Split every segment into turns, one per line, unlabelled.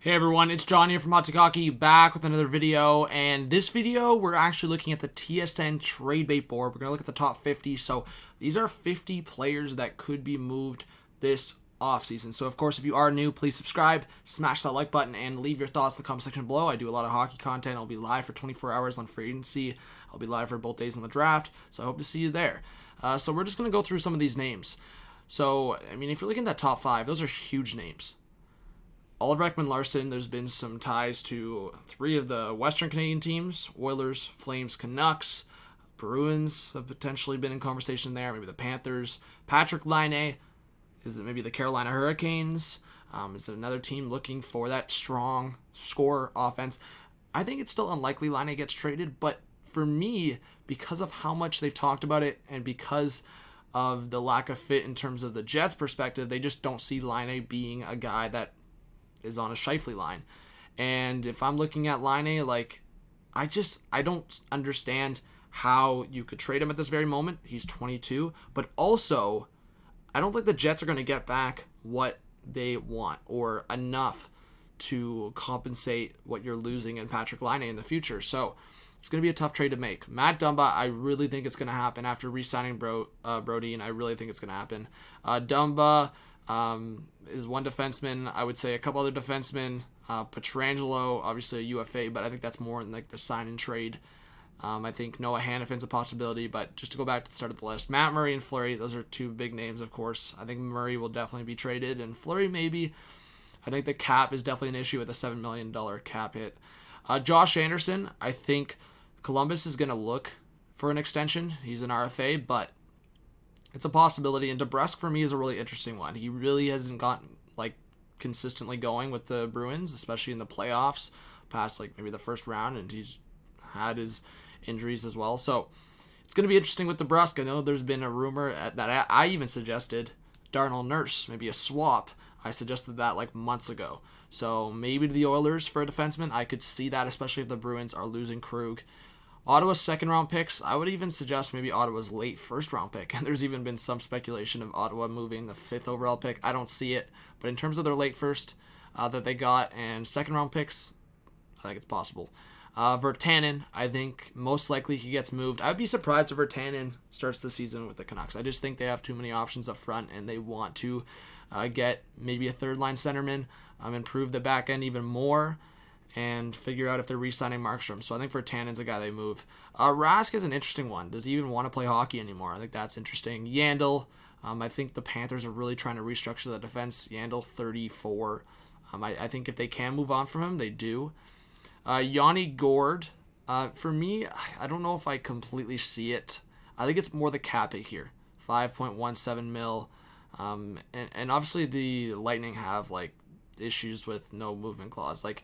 Hey everyone, it's John here from Hockey, back with another video, and this video we're actually looking at the TSN trade bait board. We're going to look at the top 50, so these are 50 players that could be moved this offseason. So of course, if you are new, please subscribe, smash that like button, and leave your thoughts in the comment section below. I do a lot of hockey content. I'll be live for 24 hours on free agency. I'll be live for both days on the draft, so I hope to see you there. So we're just going to go through some of these names. So, I mean, if you're looking at that top 5, those are huge names. All of ekman-larsson, there's been some ties to 3 of the Western Canadian teams: Oilers, Flames, Canucks. Bruins have potentially been in conversation there, maybe the Panthers. Patrik Laine, is it maybe the Carolina Hurricanes? Is it another team looking for that strong score offense? I think it's still unlikely Laine gets traded, but for me, because of how much they've talked about it and because of the lack of fit in terms of the Jets' perspective, they just don't see Laine being a guy that is on a Scheifele line. And if I'm looking at Laine, like, I don't understand how you could trade him at this very moment. He's 22, but also I don't think the Jets are going to get back what they want or enough to compensate what you're losing in Patrik Laine in the future. So it's going to be a tough trade to make. Matt Dumba, I really think it's going to happen after re-signing Brody, and I really think it's going to happen. Dumba is one defenseman. I would say a couple other defensemen. Pietrangelo, obviously a UFA, but I think that's more in like the sign and trade. I think Noah Hannafin's a possibility, but just to go back to the start of the list, Matt Murray and Fleury, those are 2 big names, of course. I think Murray will definitely be traded, and Fleury maybe. I think the cap is definitely an issue with a $7 million cap hit. Josh Anderson, I think Columbus is going to look for an extension. He's an RFA, but it's a possibility, and DeBrusk for me is a really interesting one. He really hasn't gotten like consistently going with the Bruins, especially in the playoffs, past like maybe the first round, and he's had his injuries as well. So it's going to be interesting with DeBrusk. I know there's been a rumor that I even suggested Darnell Nurse, maybe a swap. I suggested that like months ago. So maybe to the Oilers for a defenseman. I could see that, especially if the Bruins are losing Krug. Ottawa's second-round picks, I would even suggest maybe Ottawa's late first-round pick. And there's even been some speculation of Ottawa moving the 5th overall pick. I don't see it. But in terms of their late first that they got and second-round picks, I think it's possible. Virtanen, I think most likely he gets moved. I would be surprised if Virtanen starts the season with the Canucks. I just think they have too many options up front, and they want to get maybe a third-line centerman, improve the back end even more, and figure out if they're re-signing Markstrom. So I think Virtanen's a guy they move. Rask is an interesting one. Does he even want to play hockey anymore? I think that's interesting. Yandel, I think the Panthers are really trying to restructure the defense. Yandel, 34. I think if they can move on from him, they do. Yanni Gourde, for me, I don't know if I completely see it. I think it's more the cap hit here. 5.17 mil. And obviously the Lightning have like issues with no movement clause. Like,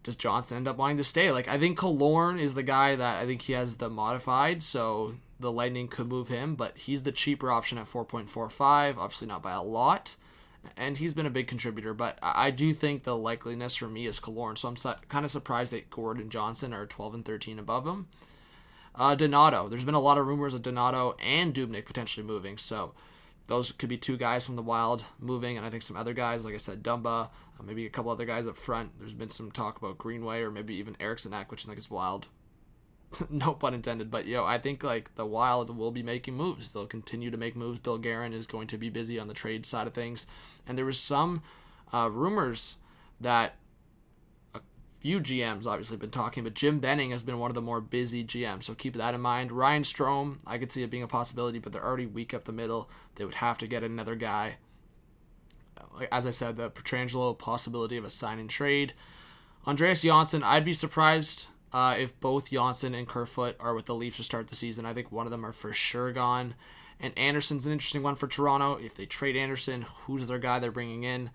does Johnson end up wanting to stay? Like, I think Killorn is the guy that I think he has the modified, so the Lightning could move him, but he's the cheaper option at 4.45, obviously not by a lot, and he's been a big contributor, but I do think the likeliness for me is Killorn, so I'm kind of surprised that Gord and Johnson are 12 and 13 above him. Donato, there's been a lot of rumors of Donato and Dubnyk potentially moving, so those could be 2 guys from the Wild moving, and I think some other guys, like I said, Dumba, maybe a couple other guys up front. There's been some talk about Greenway or maybe even Eriksson, which I think is Wild. No pun intended, but I think like the Wild will be making moves. They'll continue to make moves. Bill Guerin is going to be busy on the trade side of things, and there was some rumors that a few GMs obviously been talking, but Jim Benning has been one of the more busy GMs, so keep that in mind. Ryan Strome, I could see it being a possibility, but they're already weak up the middle. They would have to get another guy. As I said, the Pietrangelo possibility of a sign and trade. Andreas Johnsson, I'd be surprised if both Johnsson and Kerfoot are with the Leafs to start the season. I think one of them are for sure gone. And Anderson's an interesting one for Toronto. If they trade Anderson, who's their guy they're bringing in?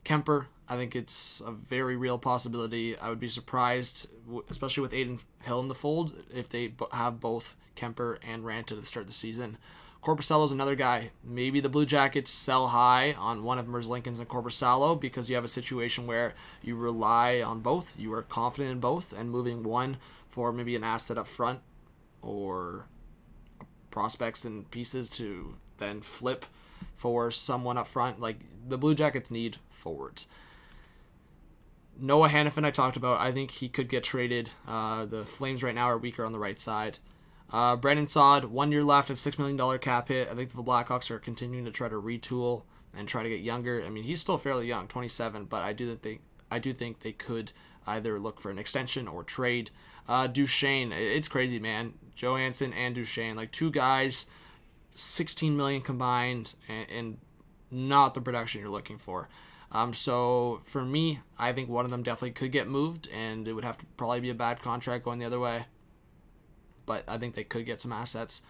Kemper, I think it's a very real possibility. I would be surprised, especially with Aiden Hill in the fold, if they have both Kemper and Ranta to start the season. Korpisalo's another guy. Maybe the Blue Jackets sell high on one of Merzlikins and Korpisalo because you have a situation where you rely on both. You are confident in both, and moving one for maybe an asset up front or prospects and pieces to then flip for someone up front. Like, the Blue Jackets need forwards. Noah Hannafin I talked about. I think he could get traded. The Flames right now are weaker on the right side. Brandon Saad, 1 year left at $6 million cap hit. I think the Blackhawks are continuing to try to retool and try to get younger. I mean, he's still fairly young, 27, but I do think they could either look for an extension or trade. Duchesne, it's crazy, man. Johansson and Duchesne, like two guys, $16 million combined, and not the production you're looking for. So for me, I think one of them definitely could get moved, and it would have to probably be a bad contract going the other way. But I think they could get some assets.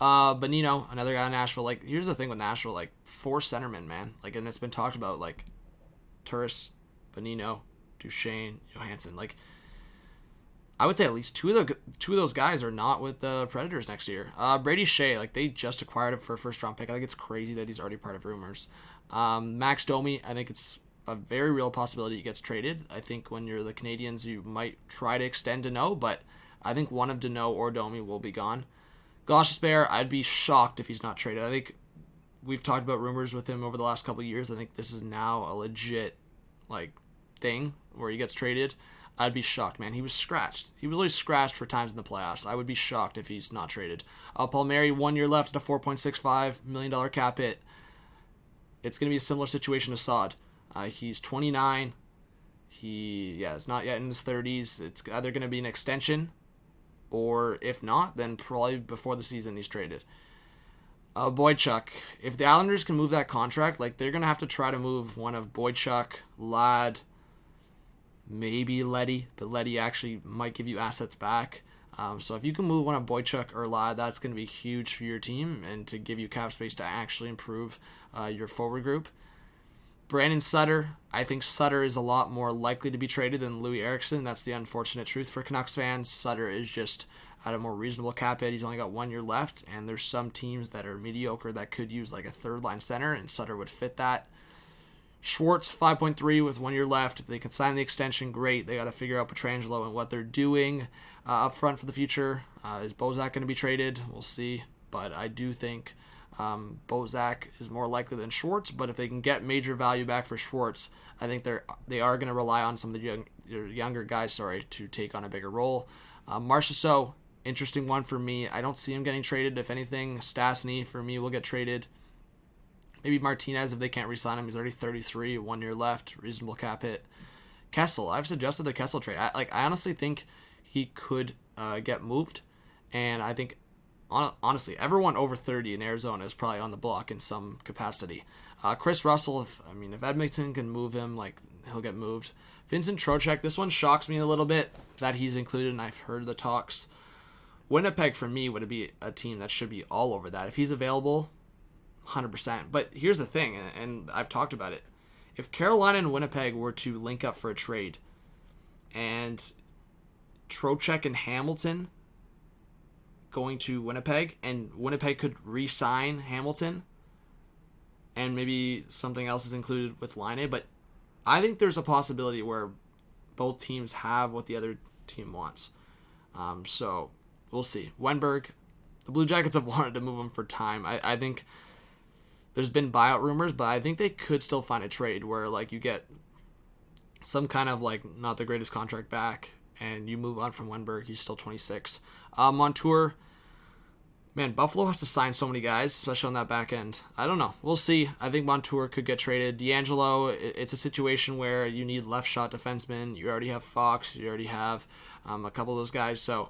Bonino, another guy in Nashville. Like, here's the thing with Nashville, like 4 centermen, man. Like, and it's been talked about, like Turris, Bonino, Duchesne, Johansson. Like, I would say at least two of those guys are not with the Predators next year. Brady Shea, like they just acquired him for a first-round pick. I think it's crazy that he's already part of rumors. Max Domi, I think it's a very real possibility he gets traded. I think when you're the Canadians, you might try to extend Deneau, but I think one of Deneau or Domi will be gone. Gostisbehere, I'd be shocked if he's not traded. I think we've talked about rumors with him over the last couple of years. I think this is now a legit thing where he gets traded. I'd be shocked, man. He was scratched. He was always scratched for times in the playoffs. I would be shocked if he's not traded. Palmieri, 1 year left at a $4.65 million cap hit. It's going to be a similar situation to Saad. He's 29. He's not yet in his 30s. It's either going to be an extension, or if not, then probably before the season he's traded. Boychuk, if the Islanders can move that contract, they're going to have to try to move one of Boychuk, Ladd, maybe Leddy, but Leddy actually might give you assets back. So if you can move one of Boychuk or Ladd, that's going to be huge for your team and to give you cap space to actually improve your forward group. Brandon Sutter, I think Sutter is a lot more likely to be traded than Louis Eriksson. That's the unfortunate truth for Canucks fans. Sutter is just at a more reasonable cap hit. He's only got 1 year left, and there's some teams that are mediocre that could use a third-line center, and Sutter would fit that. Schwartz, 5.3 with 1 year left. If they can sign the extension, great. They got to figure out Pietrangelo and what they're doing up front for the future. Is Bozak going to be traded? We'll see. But I do think Bozak is more likely than Schwartz. But if they can get major value back for Schwartz, I think they are going to rely on some of the younger guys, to take on a bigger role. Marchessault, interesting one for me. I don't see him getting traded. If anything, Stastny for me will get traded. Maybe Martinez if they can't re-sign him. He's already 33, 1 year left, reasonable cap hit. Kessel, I've suggested the Kessel trade. I honestly think he could get moved, and I think honestly everyone over 30 in Arizona is probably on the block in some capacity. Chris Russell, if Edmonton can move him, he'll get moved. Vincent Trocheck, this one shocks me a little bit that he's included, and I've heard the talks. Winnipeg for me would be a team that should be all over that if he's available. 100%. But here's the thing, and I've talked about it. If Carolina and Winnipeg were to link up for a trade, and Trocheck and Hamilton going to Winnipeg, and Winnipeg could re-sign Hamilton, and maybe something else is included with Laine, but I think there's a possibility where both teams have what the other team wants. So we'll see. Wenberg, the Blue Jackets have wanted to move him for time. I think there's been buyout rumors, but I think they could still find a trade where you get some kind of not the greatest contract back and you move on from Wenberg. He's still 26. Montour, man, Buffalo has to sign so many guys, especially on that back end. I don't know. We'll see. I think Montour could get traded. D'Angelo, it's a situation where you need left shot defensemen. You already have Fox. You already have a couple of those guys. So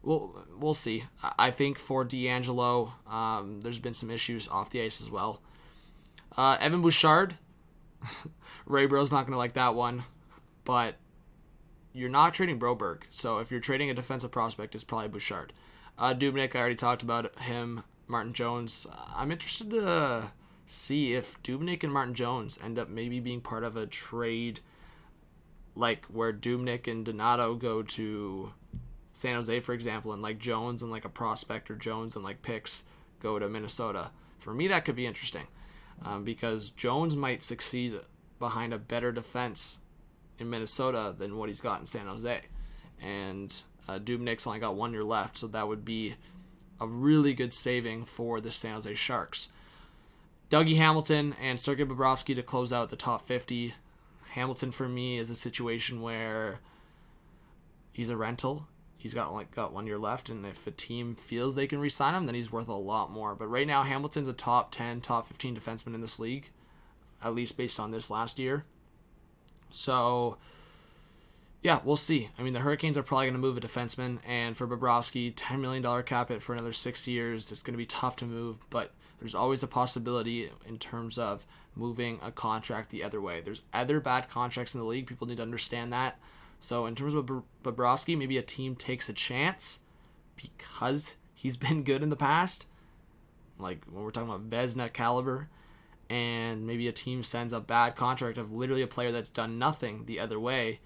we'll see. I think for D'Angelo, there's been some issues off the ice as well. Evan Bouchard, Ray Bro's not going to like that one, but you're not trading Broberg. So if you're trading a defensive prospect, it's probably Bouchard. Dubnyk, I already talked about him. Martin Jones, I'm interested to see if Dubnyk and Martin Jones end up maybe being part of a trade, where Dubnyk and Donato go to San Jose, for example, and Jones and a prospect, or Jones and picks go to Minnesota. For me, that could be interesting because Jones might succeed behind a better defense in Minnesota than what he's got in San Jose. And Dubnyk's only got 1 year left, so that would be a really good saving for the San Jose Sharks. Dougie Hamilton and Sergei Bobrovsky to close out the top 50. Hamilton for me is a situation where he's a rental. He's got 1 year left, and if a team feels they can re-sign him, then he's worth a lot more. But right now, Hamilton's a top 10, top 15 defenseman in this league, at least based on this last year. So, yeah, we'll see. I mean, the Hurricanes are probably going to move a defenseman, and for Bobrovsky, $10 million cap hit for another 6 years. It's going to be tough to move, but there's always a possibility in terms of moving a contract the other way. There's other bad contracts in the league. People need to understand that. So in terms of Bobrovsky, maybe a team takes a chance because he's been good in the past. Like when we're talking about Vezina caliber. And maybe a team sends a bad contract of literally a player that's done nothing the other way.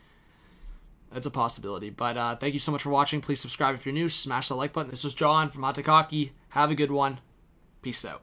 That's a possibility. But thank you so much for watching. Please subscribe if you're new. Smash the like button. This was John from Hot Take Hockey. Have a good one. Peace out.